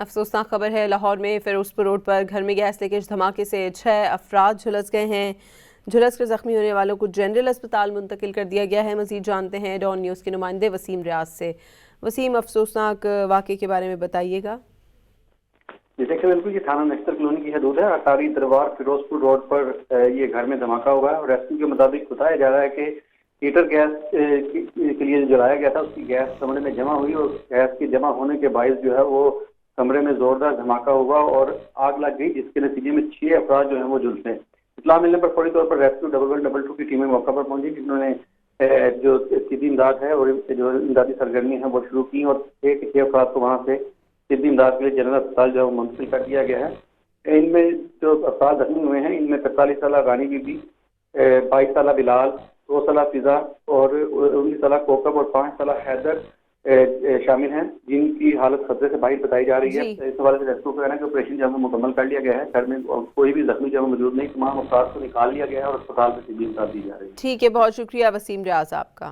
افسوسناک خبر ہے، لاہور میں فیروزپور روڈ پر گھر میں گیس لیکیج دھماکے سے 6 افراد جھلس گئے ہیں۔ جھلس کر زخمی ہونے والوں کو جنرل اسپتال منتقل کر دیا گیا ہے۔ مزید جانتے ہیں ڈان نیوز کے نمائندے وسیم ریاض سے۔ وسیم، افسوسناک واقعے کے بارے میں بتائیے گا۔ دیکھیں، بالکل یہ تھانہ نشتر کالونی کی حدود ہے۔ اٹاری دربار فیروزپور روڈ پر یہ گھر میں دھماکہ ہوا ہے اور ریسکیو کے مطابق بتایا جا رہا ہے کہ ہیٹر گیس کے لیے جلایا گیا تھا، اس کی گیس کمرے میں جمع ہوئی اور گیس کے جمع ہونے کے باعث جو ہے وہ کمرے میں زوردار دھماکہ ہوا اور آگ لگ گئی، جس کے نتیجے میں 6 افراد جو ہیں وہ جھلس گئے۔ اطلاع ملنے پر فوری طور پر ریسکیو 112 کی ٹیمیں موقع پر پہنچی، جنہوں نے جو طبی امداد ہے اور جو امدادی سرگرمی ہے وہ شروع کی اور 6 افراد کو وہاں سے طبی امداد کے لیے جنرل اسپتال جو ہے وہ منتقل کر دیا گیا ہے۔ ان میں جو افراد زخمی ہوئے ہیں ان میں 43 سالہ رانی بی بی، 22 سالہ بلال، 2 سالہ فضا اور 19 سالہ کوکب اور 5 سالہ حیدر شامل ہیں، جن کی حالت خطرے سے باہر بتائی جا رہی ہے۔ اس حوالے سے ریسکیو کا کہنا ہے کہ آپریشن جو ہے مکمل کر لیا گیا ہے، گھر میں کوئی بھی زخمی جو ہے موجود نہیں، تمام افراد کو نکال لیا گیا ہے اور اسپتال سے طبی امداد دی جا رہی ہے۔ ٹھیک ہے، بہت شکریہ وسیم ریاض آپ کا۔